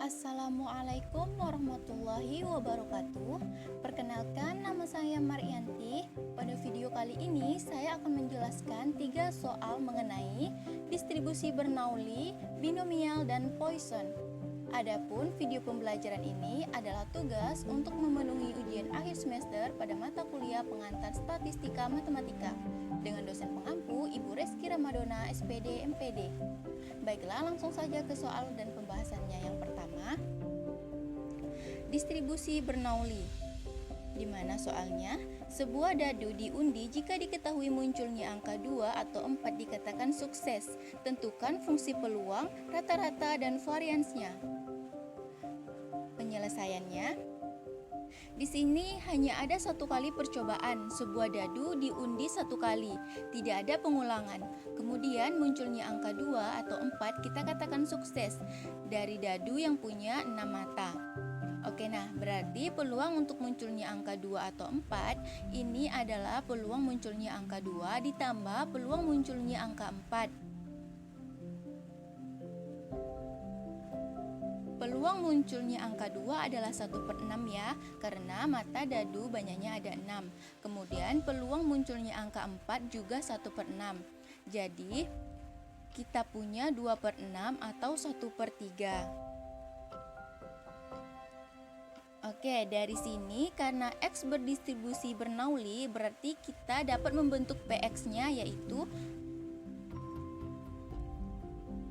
Assalamualaikum warahmatullahi wabarakatuh. Perkenalkan, nama saya Maryanti. Pada video kali ini saya akan menjelaskan 3 soal mengenai distribusi Bernoulli, binomial, dan Poisson. Adapun video pembelajaran ini adalah tugas untuk memenuhi ujian akhir semester pada mata kuliah pengantar statistika matematika dengan dosen pengampu Ibu Reski Ramadona, SPD, MPD. Baiklah, langsung saja ke soal dan pembahasannya. Yang pertama, distribusi Bernoulli. Di mana soalnya, sebuah dadu diundi jika diketahui munculnya angka 2 atau 4 dikatakan sukses. Tentukan fungsi peluang, rata-rata, dan variansnya. Penyelesaiannya, di sini hanya ada satu kali percobaan, sebuah dadu diundi satu kali, tidak ada pengulangan. Kemudian munculnya angka 2 atau 4 kita katakan sukses dari dadu yang punya 6 mata. Oke, nah berarti peluang untuk munculnya angka 2 atau 4 ini adalah peluang munculnya angka 2 ditambah peluang munculnya angka 4. Peluang munculnya angka 2 adalah 1/6 ya, karena mata dadu banyaknya ada 6. Kemudian peluang munculnya angka 4 juga 1/6. Jadi kita punya 2/6 atau 1/3. Oke, dari sini karena X berdistribusi Bernoulli berarti kita dapat membentuk PX-nya yaitu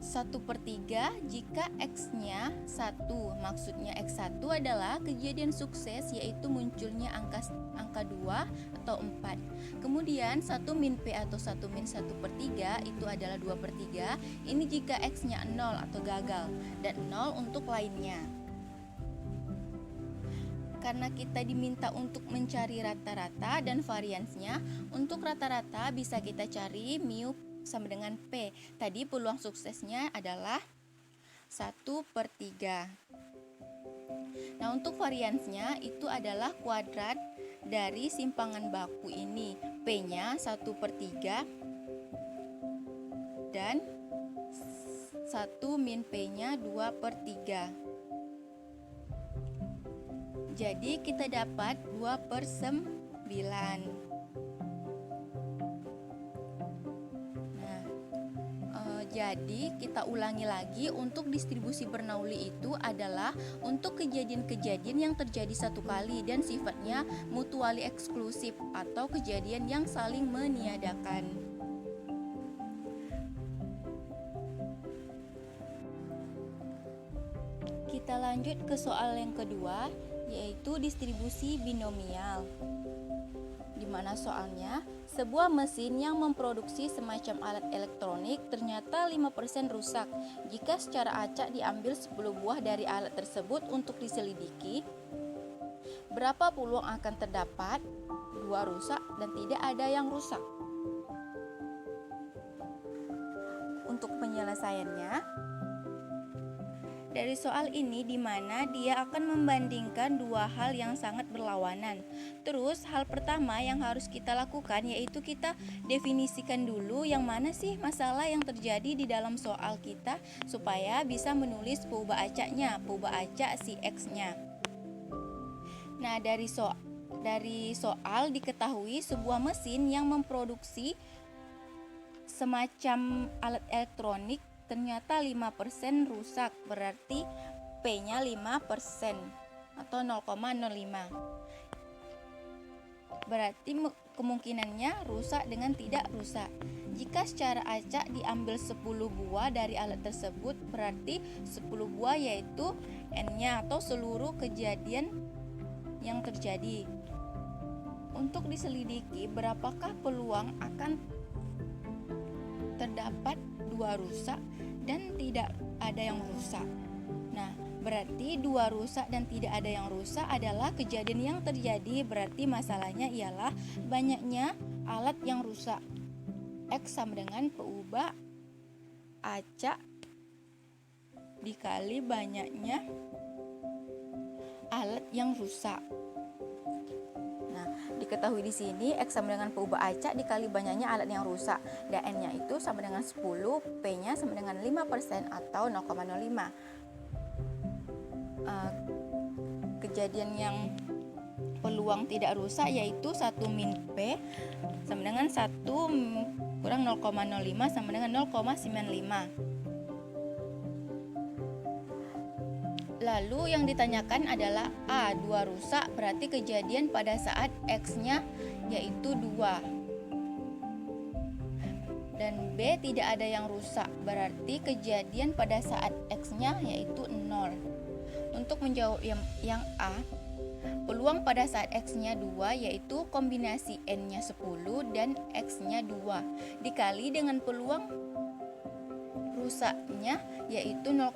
1/3 jika X-nya 1. Maksudnya X1 adalah kejadian sukses yaitu munculnya angka 2 atau 4. Kemudian 1 min P atau 1 min 1/3 itu adalah 2/3. Ini jika X-nya 0 atau gagal dan 0 untuk lainnya. Karena kita diminta untuk mencari rata-rata dan variansnya, untuk rata-rata bisa kita cari mu sama dengan P. Tadi peluang suksesnya adalah 1/3. Nah, untuk variansnya itu adalah kuadrat dari simpangan baku ini. P-nya 1/3 dan 1 min P-nya 2/3. Jadi kita dapat 2/9. Jadi kita ulangi lagi, untuk distribusi Bernoulli itu adalah untuk kejadian-kejadian yang terjadi satu kali dan sifatnya mutually eksklusif atau kejadian yang saling meniadakan. Kita lanjut ke soal yang kedua, yaitu distribusi binomial. Di mana soalnya, sebuah mesin yang memproduksi semacam alat elektronik ternyata 5% rusak. Jika secara acak diambil 10 buah dari alat tersebut untuk diselidiki, berapa peluang akan terdapat 2 rusak dan tidak ada yang rusak? Untuk penyelesaiannya, dari soal ini di mana dia akan membandingkan dua hal yang sangat berlawanan. Terus hal pertama yang harus kita lakukan yaitu kita definisikan dulu yang mana sih masalah yang terjadi di dalam soal kita supaya bisa menulis peubah acaknya, peubah acak si X-nya. Nah, dari soal diketahui sebuah mesin yang memproduksi semacam alat elektronik ternyata 5% rusak, berarti P-nya 5% atau 0,05. Berarti kemungkinannya rusak dengan tidak rusak. Jika secara acak diambil 10 buah dari alat tersebut, berarti 10 buah yaitu N-nya atau seluruh kejadian yang terjadi. Untuk diselidiki berapakah peluang akan terdapat 2 rusak dan tidak ada yang rusak. Nah, berarti 2 rusak dan tidak ada yang rusak adalah kejadian yang terjadi, berarti masalahnya ialah banyaknya alat yang rusak. X sama dengan peubah acak dikali banyaknya alat yang rusak. Diketahui di sini X sama dengan peubah acak dikali banyaknya alat yang rusak. Dan N-nya itu sama dengan 10, P-nya sama dengan 5% atau 0,05. kejadian yang peluang tidak rusak, yaitu 1 min P sama dengan 1 kurang 0,05 sama dengan 0,95. Lalu yang ditanyakan adalah A, 2 rusak, berarti kejadian pada saat X-nya yaitu 2. Dan B, tidak ada yang rusak, berarti kejadian pada saat X-nya yaitu 0. Untuk menjawab yang A, peluang pada saat X-nya 2 yaitu kombinasi N-nya 10 dan X-nya 2 dikali dengan peluang rusaknya yaitu 0,05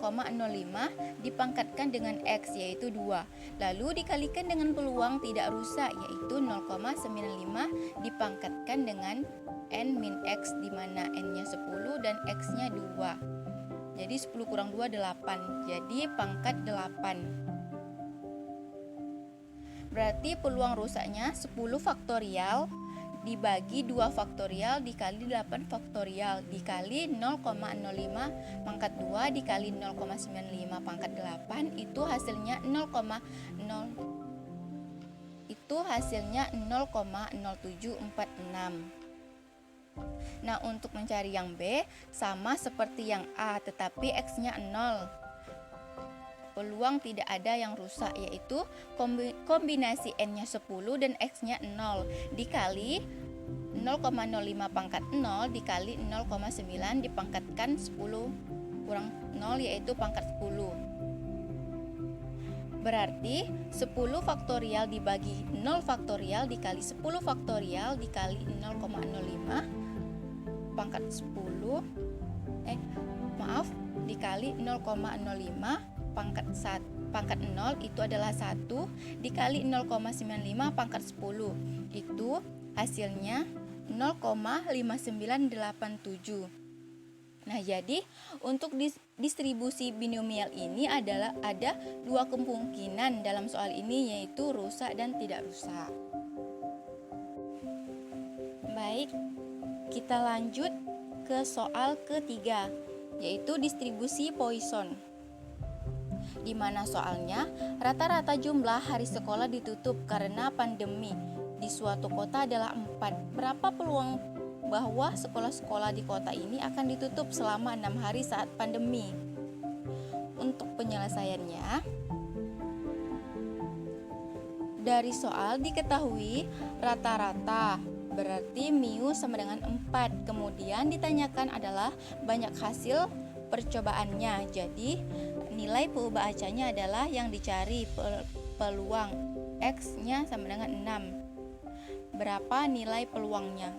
dipangkatkan dengan X yaitu 2. Lalu dikalikan dengan peluang tidak rusak yaitu 0,95 dipangkatkan dengan N min X, di mana N-nya 10 dan X-nya 2. Jadi 10 kurang 2 8. Jadi pangkat 8. Berarti peluang rusaknya 10 faktorial dibagi 2 faktorial dikali 8 faktorial dikali 0,05 pangkat 2 dikali 0,95 pangkat 8 itu hasilnya 0,0746. Nah, untuk mencari yang B sama seperti yang A, tetapi X-nya 0. Peluang tidak ada yang rusak, yaitu kombinasi N-nya 10 dan X-nya 0 dikali 0,05 pangkat 0 dikali 0,9 dipangkatkan 10 kurang 0 yaitu pangkat 10. Berarti 10 faktorial dibagi 0 faktorial dikali 10 faktorial dikali 0,05 pangkat 10 dikali 0,05 pangkat 0 itu adalah 1 dikali 0,95 pangkat 10 itu hasilnya 0,5987. Nah, jadi untuk distribusi binomial ini ada 2 kemungkinan dalam soal ini, yaitu rusak dan tidak rusak. Baik, kita lanjut ke soal ketiga, yaitu distribusi Poisson. Di mana soalnya rata-rata jumlah hari sekolah ditutup karena pandemi di suatu kota adalah 4. Berapa peluang bahwa sekolah-sekolah di kota ini akan ditutup selama 6 hari saat pandemi? Untuk penyelesaiannya, dari soal diketahui rata-rata berarti mu sama dengan 4. Kemudian ditanyakan adalah banyak hasil percobaannya. Jadi nilai PU/BACA-nya adalah yang dicari, peluang X-nya sama dengan 6. Berapa nilai peluangnya?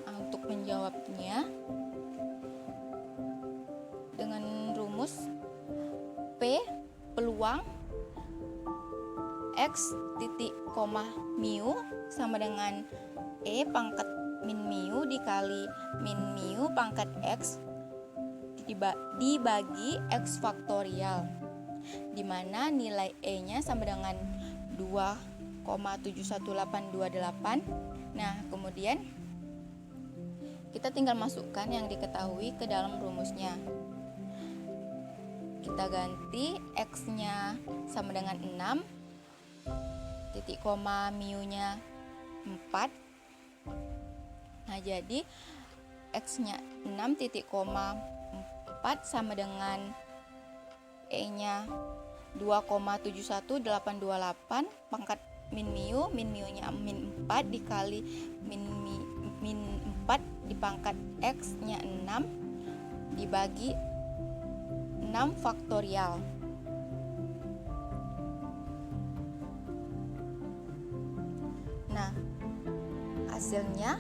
Untuk menjawabnya dengan rumus P peluang X titik koma mu sama dengan E pangkat min mu dikali min mu pangkat X dibagi X faktorial, di mana nilai E-nya sama dengan 2,71828. Nah, kemudian kita tinggal masukkan yang diketahui ke dalam rumusnya. Kita ganti X-nya sama dengan 6, titik koma mu-nya 4. Nah, jadi X-nya 6 titik koma 4 sama dengan E-nya 2,71828 pangkat min mu-nya min 4 dikali min 4 dipangkat X-nya 6 dibagi 6 faktorial. Nah, hasilnya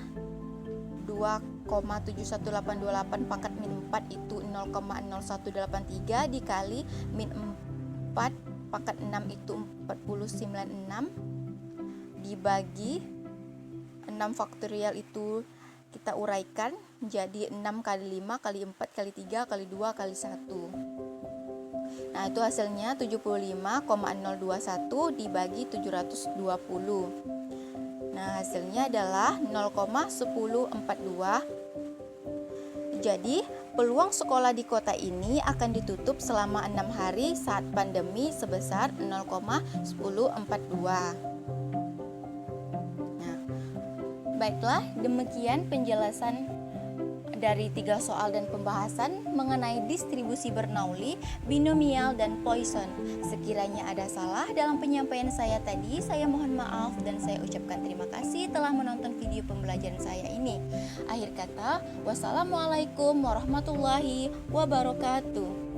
2,71828 pangkat min 4 itu 0,0183 dikali min 4 pangkat 6 itu 496 dibagi 6 faktorial itu kita uraikan jadi 6 kali 5 kali 4 kali 3 kali 2 kali 1. Nah, itu hasilnya 75,021 dibagi 720. Nah, hasilnya adalah 0,1042. Jadi Peluang sekolah di kota ini akan ditutup selama 6 hari saat pandemi sebesar 0,1042. Nah, baiklah, demikian penjelasan dari 3 soal dan pembahasan mengenai distribusi Bernoulli, binomial, dan Poisson. Sekiranya ada salah dalam penyampaian saya tadi, saya mohon maaf dan saya ucapkan terima kasih telah menonton video pembelajaran saya ini. Akhir kata, wassalamualaikum warahmatullahi wabarakatuh.